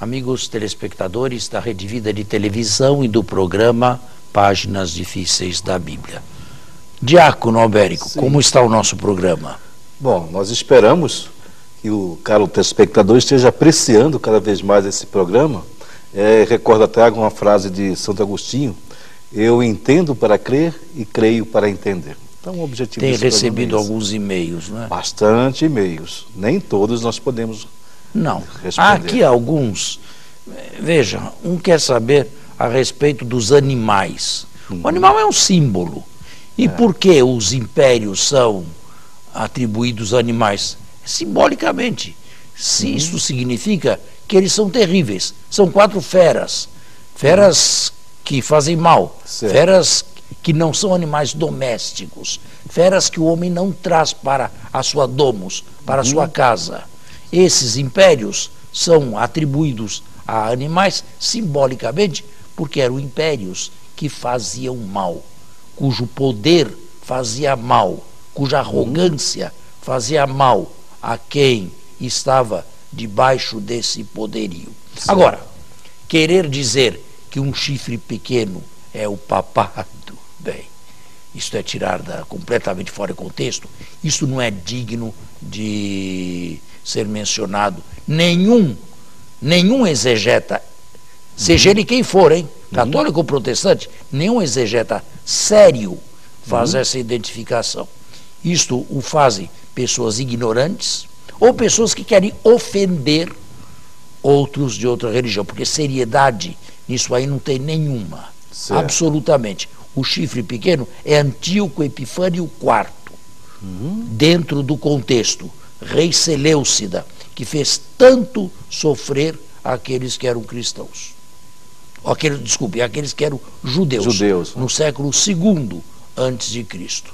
amigos telespectadores da Rede Vida de televisão e do programa Páginas Difíceis da Bíblia. Diácono Albérico, Sim. como está o nosso programa? Bom, nós esperamos que o caro telespectador esteja apreciando cada vez mais esse programa. Recordo até uma frase de Santo Agostinho: eu entendo para crer e creio para entender. Então, o objetivo Tem desse programa recebido é esse. alguns e-mails, não é? Bastante e-mails. Nem todos nós podemos Não. responder. Há aqui alguns. Veja, um quer saber a respeito dos animais. O animal é um símbolo. E por que os impérios são atribuídos a animais? Simbolicamente. Se isso significa que eles são terríveis. São 4 feras. Feras que fazem mal. Certo. Feras que não são animais domésticos. Feras que o homem não traz para a sua domus, para a sua casa. Esses impérios são atribuídos a animais simbolicamente porque eram impérios que faziam mal, cujo poder fazia mal, cuja arrogância fazia mal a quem estava debaixo desse poderio. Certo. Agora, querer dizer que um chifre pequeno é o papado, bem, isto é tirar completamente fora de contexto, isso não é digno de ser mencionado. Nenhum exegeta, seja ele quem for, hein, católico ou protestante, nenhum exegeta sério faz essa identificação. Isto o fazem pessoas ignorantes ou pessoas que querem ofender outros de outra religião, porque seriedade nisso aí não tem nenhuma. Certo. Absolutamente. O chifre pequeno é Antíoco Epifânio IV, dentro do contexto, rei Seleucida, que fez tanto sofrer aqueles que eram cristãos. Aqueles que eram judeus. No século II antes de Cristo.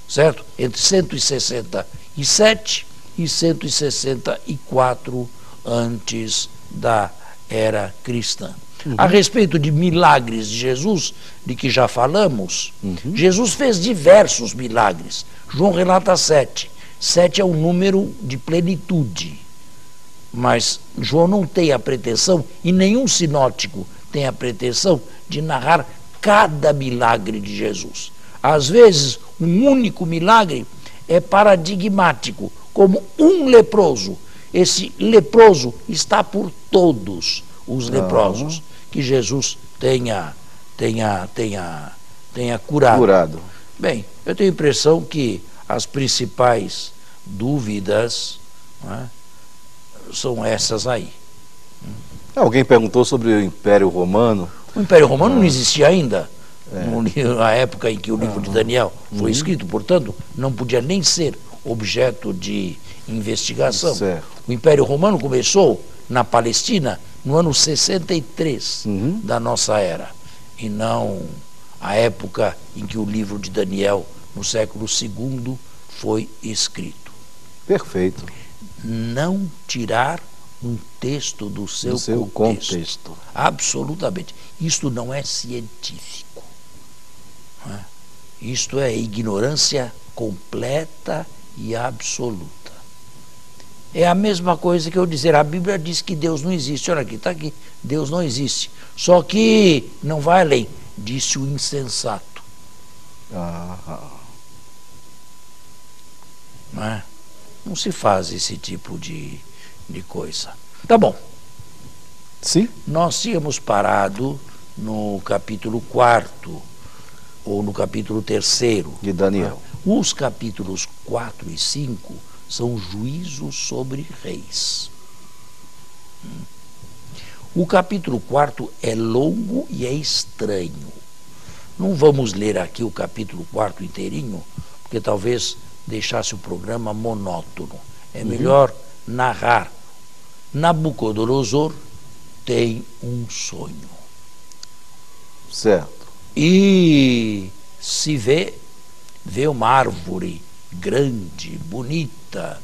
Certo? Entre 167 e 164 antes da era cristã. A respeito de milagres de Jesus, de que já falamos, Jesus fez diversos milagres. João relata 7. 7 é um número de plenitude. Mas João não tem a pretensão, e nenhum sinótico tem a pretensão, de narrar cada milagre de Jesus. Às vezes, um único milagre é paradigmático, como um leproso. Esse leproso está por todos os leprosos que Jesus tenha curado. Bem, eu tenho a impressão que as principais dúvidas, não é, são essas aí. Alguém perguntou sobre o Império Romano. O Império Romano não existia ainda, na época em que o livro de Daniel foi escrito, portanto, não podia nem ser objeto de investigação. Certo. O Império Romano começou na Palestina no ano 63 da nossa era, e não a época em que o livro de Daniel, no século II, foi escrito. Perfeito. Não tirar um texto do seu contexto. Absolutamente. Isto não é científico. Não é? Isto é ignorância completa e absoluta. É a mesma coisa que eu dizer, a Bíblia diz que Deus não existe. Olha aqui, está aqui, Deus não existe. Só que não vai além, disse o insensato. Não é? Não se faz esse tipo de coisa. Tá bom. Sim. Nós tínhamos parado no capítulo 4 ou no capítulo 3 de Daniel. Os capítulos 4 e 5 são juízos sobre reis. O capítulo 4 é longo e é estranho. Não vamos ler aqui o capítulo 4 inteirinho, porque talvez deixasse o programa monótono. É melhor narrar. Nabucodonosor tem um sonho. Certo. E se vê uma árvore grande, bonita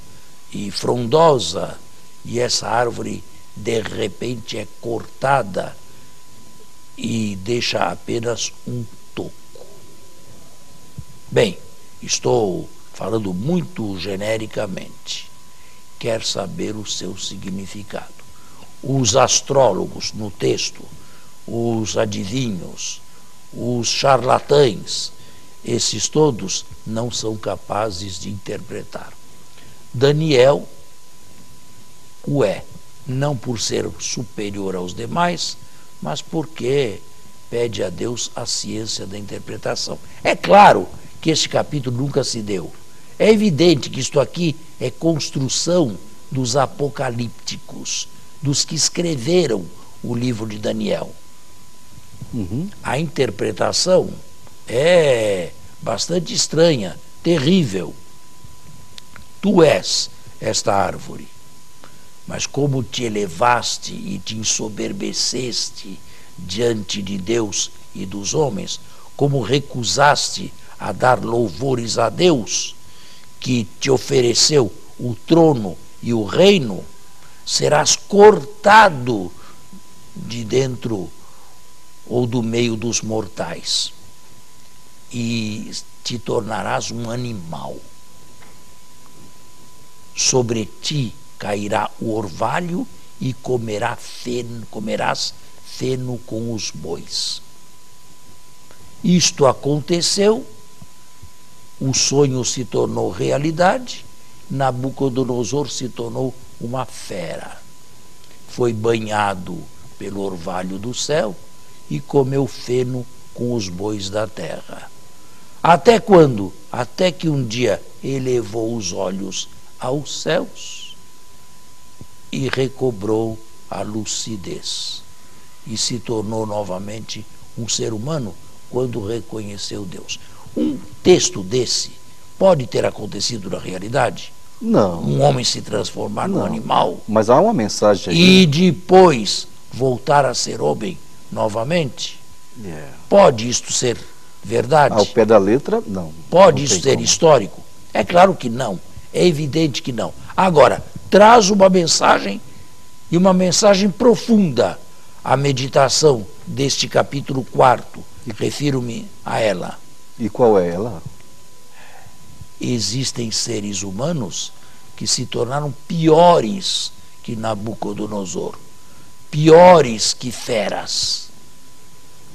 e frondosa, e essa árvore de repente é cortada e deixa apenas um toco. Bem, estou falando muito genericamente. Quer saber o seu significado. os astrólogos no texto, os adivinhos, os charlatães, esses todos não são capazes de interpretar. Daniel o é, não por ser superior aos demais, mas porque pede a Deus a ciência da interpretação. É claro que este capítulo nunca se deu. É evidente que isto aqui é construção dos apocalípticos, dos que escreveram o livro de Daniel. A interpretação é bastante estranha, terrível. Tu és esta árvore, mas como te elevaste e te ensoberbeceste diante de Deus e dos homens, como recusaste a dar louvores a Deus, que te ofereceu o trono e o reino, serás cortado de dentro ou do meio dos mortais, e te tornarás um animal. Sobre ti cairá o orvalho e comerás feno com os bois. Isto aconteceu, o sonho se tornou realidade, Nabucodonosor se tornou uma fera. Foi banhado pelo orvalho do céu e comeu feno com os bois da terra. Até quando? Até que um dia elevou os olhos aos céus e recobrou a lucidez. E se tornou novamente um ser humano quando reconheceu Deus. Um texto desse pode ter acontecido na realidade? Não. Um homem se transformar num animal? Mas há uma mensagem aí. E depois voltar a ser homem novamente? Pode isto ser verdade? Ao pé da letra, não. Pode Não isso tem ser como. histórico? É claro que não. É evidente que não. Agora, traz uma mensagem, e uma mensagem profunda, à meditação deste capítulo 4. Refiro-me a ela. E qual é ela? Existem seres humanos que se tornaram piores que Nabucodonosor, piores que feras,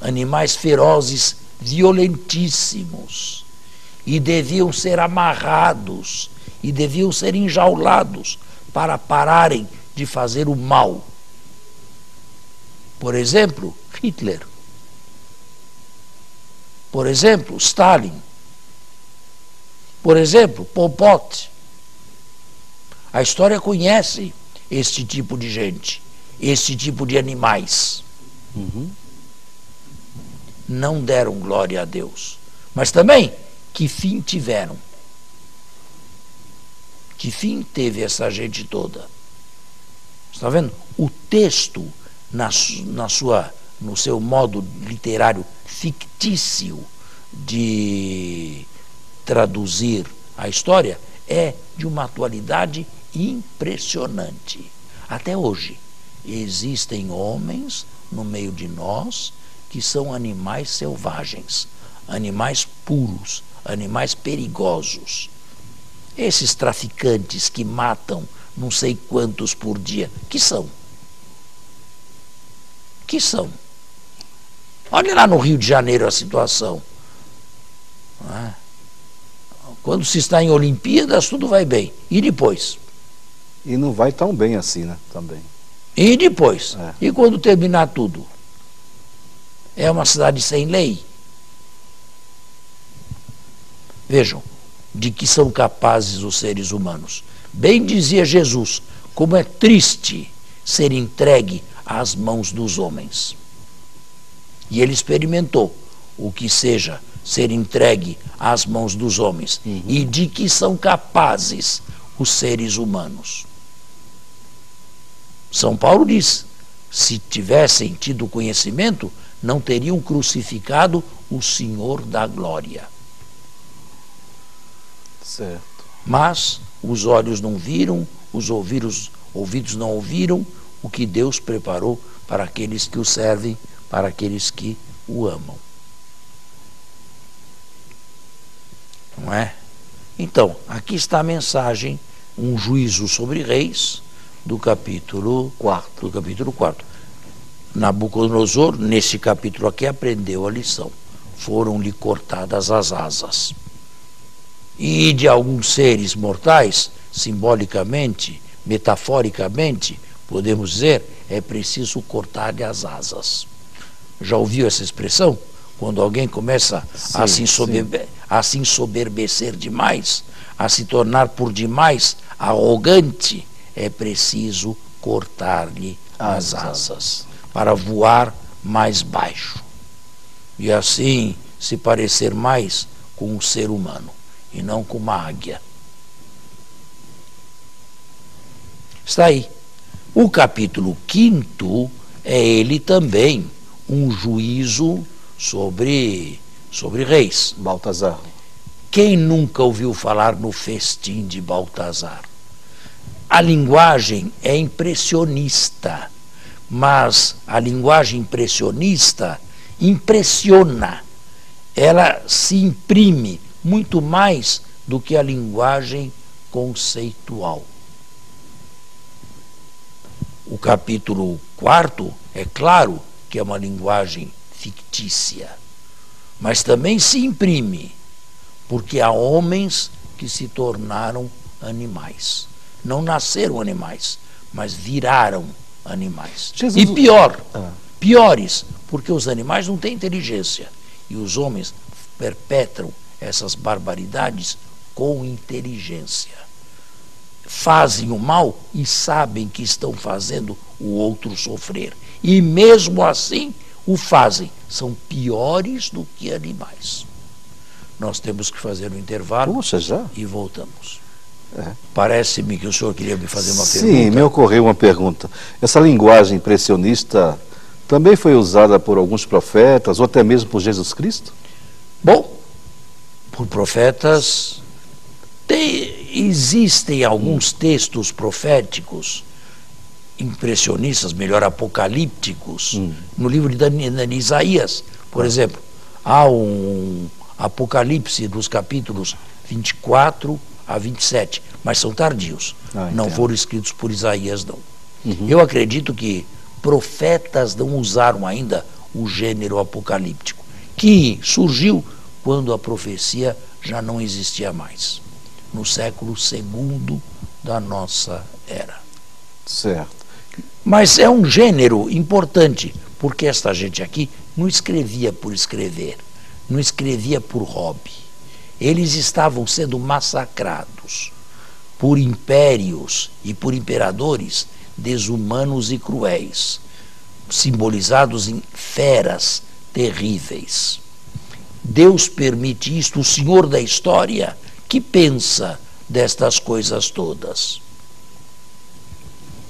animais ferozes, violentíssimos, e deviam ser amarrados, e deviam ser enjaulados para pararem de fazer o mal. Por exemplo, Hitler. Por exemplo, Stalin. Por exemplo, Pol Pot. A história conhece este tipo de gente, este tipo de animais. Não deram glória a Deus. Mas também, que fim tiveram? Que fim teve essa gente toda? Está vendo? O texto, no seu modo literário fictício de traduzir a história, é de uma atualidade impressionante. Até hoje, existem homens no meio de nós que são animais selvagens, animais puros, animais perigosos. Esses traficantes que matam não sei quantos por dia, que são? Que são? Olha lá no Rio de Janeiro a situação. Não é? Quando se está em Olimpíadas, tudo vai bem. E depois? E não vai tão bem assim, né? Também. E depois? É. E quando terminar tudo? É uma cidade sem lei? Vejam, de que são capazes os seres humanos. Bem dizia Jesus, como é triste ser entregue às mãos dos homens. E ele experimentou o que seja ser entregue às mãos dos homens. E de que são capazes os seres humanos. São Paulo diz, se tivessem tido conhecimento, não teriam crucificado o Senhor da glória. Certo. Mas os olhos não viram, os ouvidos não ouviram o que Deus preparou para aqueles que o servem, para aqueles que o amam. Não é? Então, aqui está a mensagem, um juízo sobre reis, do capítulo 4. Nabucodonosor, nesse capítulo aqui, aprendeu a lição. Foram-lhe cortadas as asas. E de alguns seres mortais, simbolicamente, metaforicamente, podemos dizer, é preciso cortar-lhe as asas. Já ouviu essa expressão? Quando alguém começa a se ensoberbecer demais, a se tornar por demais arrogante, é preciso cortar-lhe as asas para voar mais baixo e assim se parecer mais com um ser humano e não com uma águia. Está aí. O capítulo 5 é ele também um juízo sobre reis. Baltazar. Quem nunca ouviu falar no festim de Baltazar? A linguagem é impressionista, mas a linguagem impressionista impressiona. Ela se imprime muito mais do que a linguagem conceitual. O capítulo 4, é claro que é uma linguagem fictícia, mas também se imprime, porque há homens que se tornaram animais. Não nasceram animais, mas viraram animais. E piores, porque os animais não têm inteligência e os homens perpetram essas barbaridades com inteligência. Fazem o mal e sabem que estão fazendo o outro sofrer. E mesmo assim o fazem. São piores do que animais. Nós temos que fazer um intervalo. Puxa, já? E voltamos. Parece-me que o senhor queria me fazer uma pergunta. Sim, me ocorreu uma pergunta. Essa linguagem impressionista também foi usada por alguns profetas, ou até mesmo por Jesus Cristo? Bom, por profetas, existem alguns textos proféticos impressionistas, melhor, apocalípticos, no livro de Isaías, por exemplo. Há um Apocalipse dos capítulos 24 a 27, mas são tardios. Não foram escritos por Isaías, não. Eu acredito que profetas não usaram ainda o gênero apocalíptico, que surgiu quando a profecia já não existia mais, no século II da nossa era. Certo. Mas é um gênero importante, porque esta gente aqui não escrevia por escrever, não escrevia por hobby. Eles estavam sendo massacrados por impérios e por imperadores desumanos e cruéis, simbolizados em feras terríveis. Deus permite isto, o Senhor da história, que pensa destas coisas todas.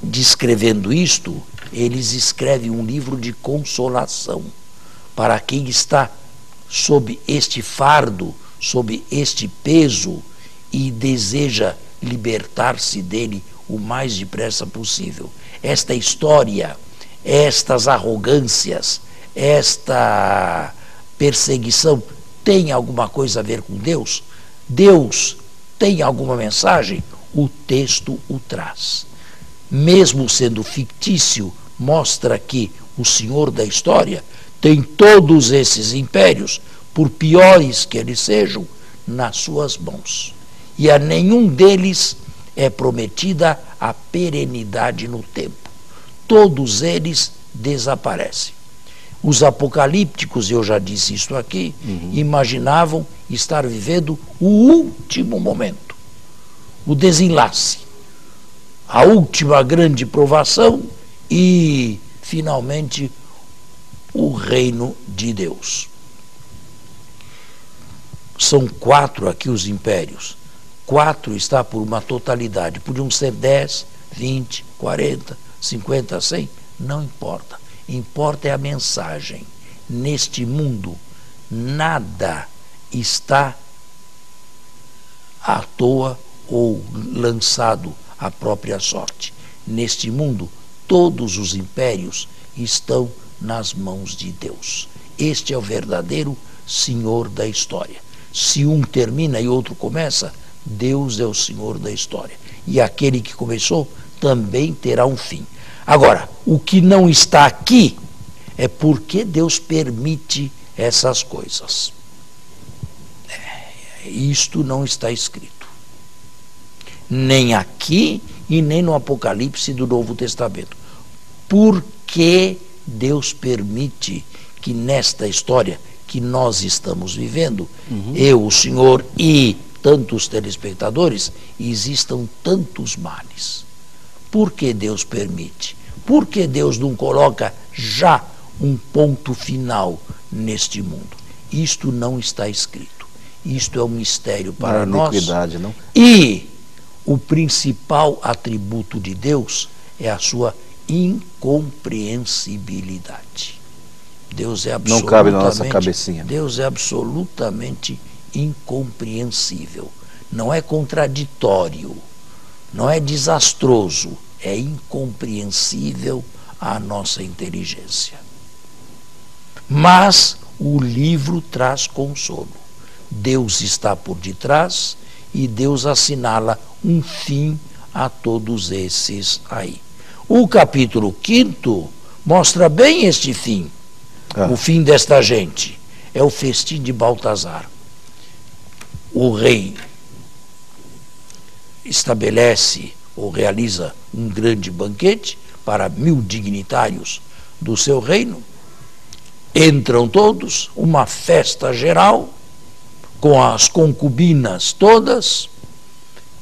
Descrevendo isto, eles escrevem um livro de consolação para quem está sob este fardo, sob este peso e deseja libertar-se dele o mais depressa possível. Esta história, estas arrogâncias, esta perseguição tem alguma coisa a ver com Deus? Deus tem alguma mensagem? O texto o traz. Mesmo sendo fictício, mostra que o Senhor da história tem todos esses impérios, por piores que eles sejam, nas suas mãos. E a nenhum deles é prometida a perenidade no tempo. Todos eles desaparecem. Os apocalípticos, eu já disse isso aqui, imaginavam estar vivendo o último momento, o desenlace, a última grande provação e, finalmente, o reino de Deus. São 4 aqui os impérios. 4 está por uma totalidade. Podiam ser 10, 20, 40, 50, 100, não importa. Importa é a mensagem. Neste mundo, nada está à toa ou lançado à própria sorte. Neste mundo, todos os impérios estão nas mãos de Deus. Este é o verdadeiro Senhor da história. Se um termina e outro começa, Deus é o Senhor da história. E aquele que começou também terá um fim. Agora, o que não está aqui é porque Deus permite essas coisas. Isto não está escrito. Nem aqui e nem no Apocalipse do Novo Testamento. Por que Deus permite que nesta história que nós estamos vivendo, eu, o senhor e tantos telespectadores, existam tantos males? Por que Deus permite? Por que Deus não coloca já um ponto final neste mundo? Isto não está escrito. Isto é um mistério para nós. Não? E o principal atributo de Deus é a sua incompreensibilidade. Deus é absolutamente, não cabe na nossa cabecinha. Deus é absolutamente incompreensível. Não é contraditório, não é desastroso, é incompreensível à nossa inteligência. Mas o livro traz consolo. Deus está por detrás e Deus assinala um fim a todos esses aí. O capítulo 5 mostra bem este fim. O fim desta gente é o festim de Baltazar. O rei estabelece ou realiza um grande banquete para 1000 dignitários do seu reino. Entram todos, uma festa geral, com as concubinas todas,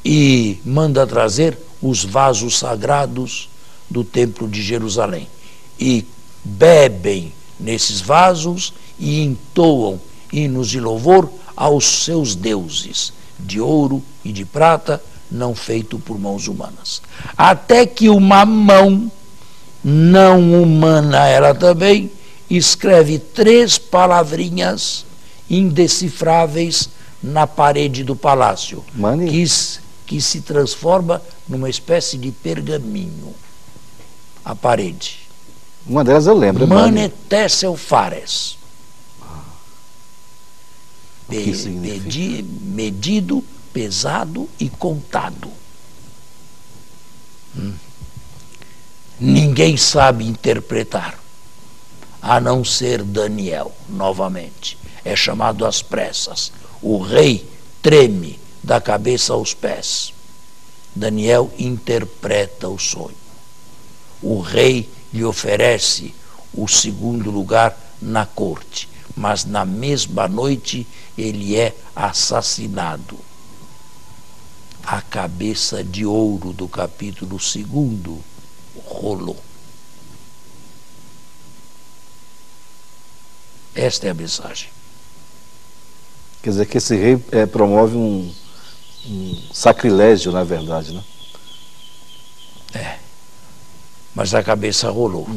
e manda trazer os vasos sagrados do templo de Jerusalém. E bebem nesses vasos e entoam hinos de louvor aos seus deuses, de ouro e de prata, não feito por mãos humanas. Até que uma mão, não humana ela também, escreve 3 palavrinhas indecifráveis na parede do palácio, que se transforma numa espécie de pergaminho. A parede. Uma delas eu lembro. Manetessel fares. Medido, pesado e contado. Ninguém sabe interpretar, a não ser Daniel, novamente. É chamado às pressas. O rei treme da cabeça aos pés. Daniel interpreta o sonho. O rei lhe oferece o 2º lugar na corte, mas na mesma noite ele é assassinado. A cabeça de ouro do capítulo 2 rolou. Esta é a mensagem. Quer dizer que esse rei promove um sacrilégio, na verdade, né? Mas a cabeça rolou.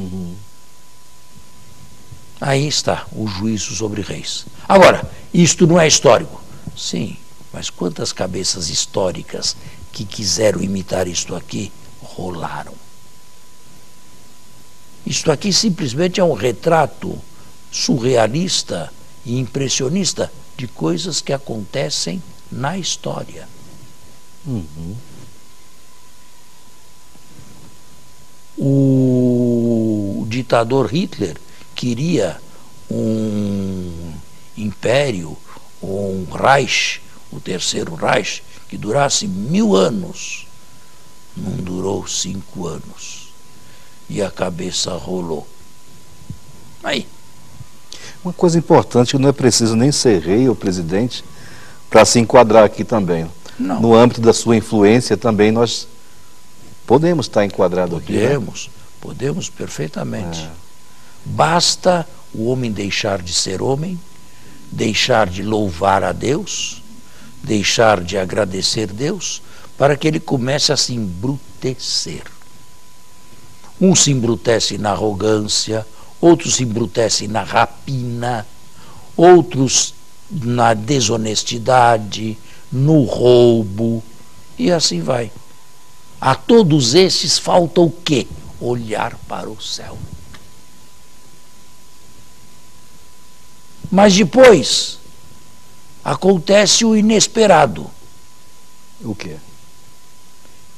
Aí está o juízo sobre reis. Agora, isto não é histórico? Sim, mas quantas cabeças históricas que quiseram imitar isto aqui rolaram? Isto aqui simplesmente é um retrato surrealista e impressionista de coisas que acontecem na história. O ditador Hitler queria um império, um Reich, o Terceiro Reich, que durasse 1000 anos. Não durou 5 anos. E a cabeça rolou. Aí. Uma coisa importante, que não é preciso nem ser rei ou presidente para se enquadrar aqui também. Não. No âmbito da sua influência também nós podemos estar enquadrados aqui. Podemos perfeitamente. Basta o homem deixar de ser homem, deixar de louvar a Deus, deixar de agradecer Deus, para que ele comece a se embrutecer. Um se embrutece na arrogância, outros se embrutecem na rapina, outros na desonestidade, no roubo, e assim vai. A todos esses falta o quê? Olhar para o céu. Mas depois acontece o inesperado. O quê?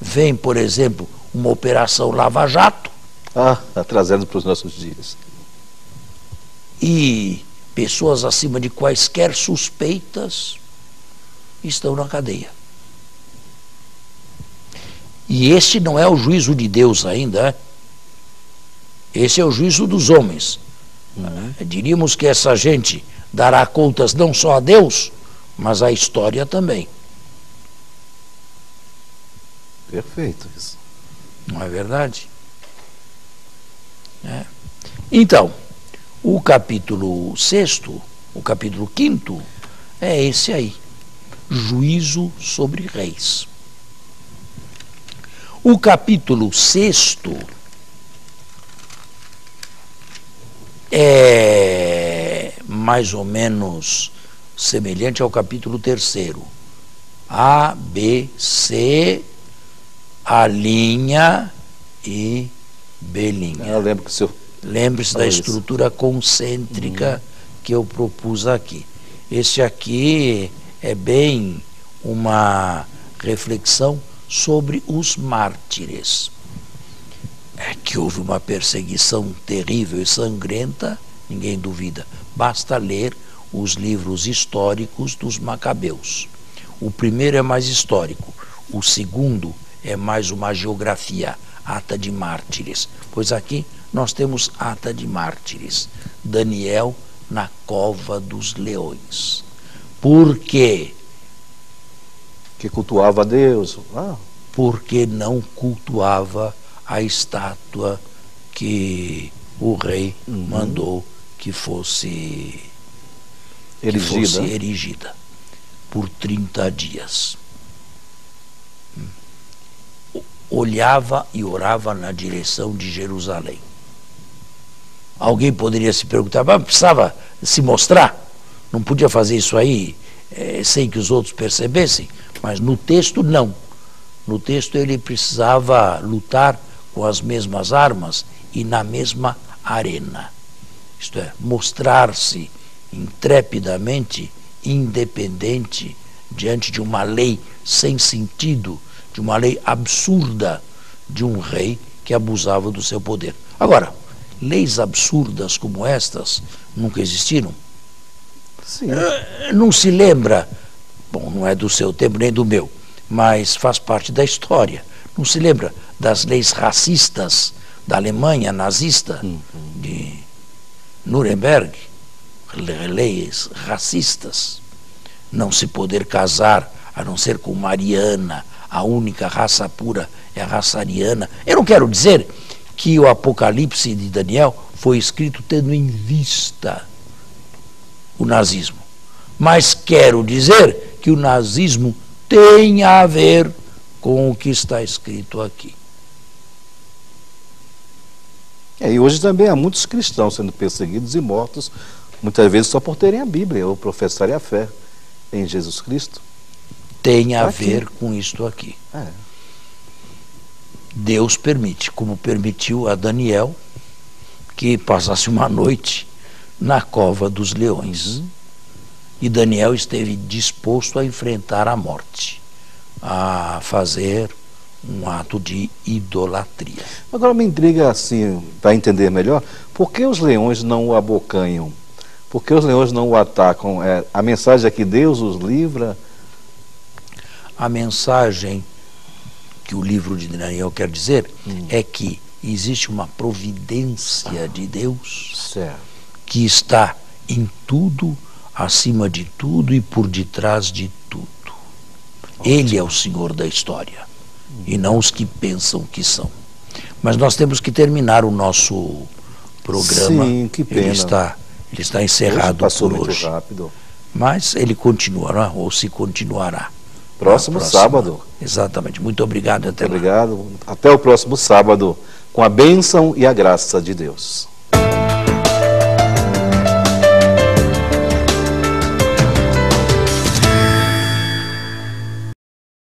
Vem, por exemplo, uma operação Lava Jato. Trazendo para os nossos dias. E pessoas acima de quaisquer suspeitas estão na cadeia. E este não é o juízo de Deus ainda, esse é o juízo dos homens. Diríamos que essa gente dará contas não só a Deus, mas à história também. Perfeito isso. Não é verdade? Então, o capítulo 6º, o capítulo 5º, é esse aí, juízo sobre reis. O capítulo 6º é mais ou menos semelhante ao capítulo 3º. A, B, C, A linha e B linha. Eu lembro que o senhor... Lembre-se da estrutura concêntrica que eu propus aqui. Esse aqui é bem uma reflexão sobre os mártires. É que houve uma perseguição terrível e sangrenta, ninguém duvida. Basta ler os livros históricos dos Macabeus. O primeiro é mais histórico, o segundo é mais uma geografia, ata de mártires. Pois aqui nós temos ata de mártires. Daniel na cova dos leões. Por quê? Que cultuava a Deus. Porque não cultuava a estátua que o rei mandou que fosse erigida por 30 dias. Olhava e orava na direção de Jerusalém. Alguém poderia se perguntar, mas precisava se mostrar? Não podia fazer isso aí sem que os outros percebessem? Mas no texto, não. No texto ele precisava lutar com as mesmas armas e na mesma arena. Isto é, mostrar-se intrepidamente independente diante de uma lei sem sentido, de uma lei absurda de um rei que abusava do seu poder. Agora, leis absurdas como estas nunca existiram? Sim. Não se lembra, bom, não é do seu tempo nem do meu, mas faz parte da história. Não se lembra das leis racistas da Alemanha nazista, de Nuremberg, leis racistas, não se poder casar a não ser com Mariana, a única raça pura é a raça ariana. Eu não quero dizer que o Apocalipse de Daniel foi escrito tendo em vista o nazismo, mas quero dizer que o nazismo tem a ver com o que está escrito aqui. E hoje também há muitos cristãos sendo perseguidos e mortos, muitas vezes só por terem a Bíblia ou professarem a fé em Jesus Cristo. Tem a ver com isto aqui. Deus permite, como permitiu a Daniel que passasse uma noite na cova dos leões. E Daniel esteve disposto a enfrentar a morte, a fazer um ato de idolatria. Agora me intriga assim, para entender melhor, por que os leões não o abocanham? Por que os leões não o atacam? A mensagem é que Deus os livra? A mensagem que o livro de Daniel quer dizer é que existe uma providência de Deus que está em tudo, acima de tudo e por detrás de tudo. Ele é o Senhor da história e não os que pensam que são. Mas nós temos que terminar o nosso programa. Sim, que pena. Ele está encerrado passou por muito hoje. Rápido. Mas ele continuará, ou se continuará. Próximo sábado. Exatamente. Muito obrigado. Muito obrigado. Até o próximo sábado, com a bênção e a graça de Deus.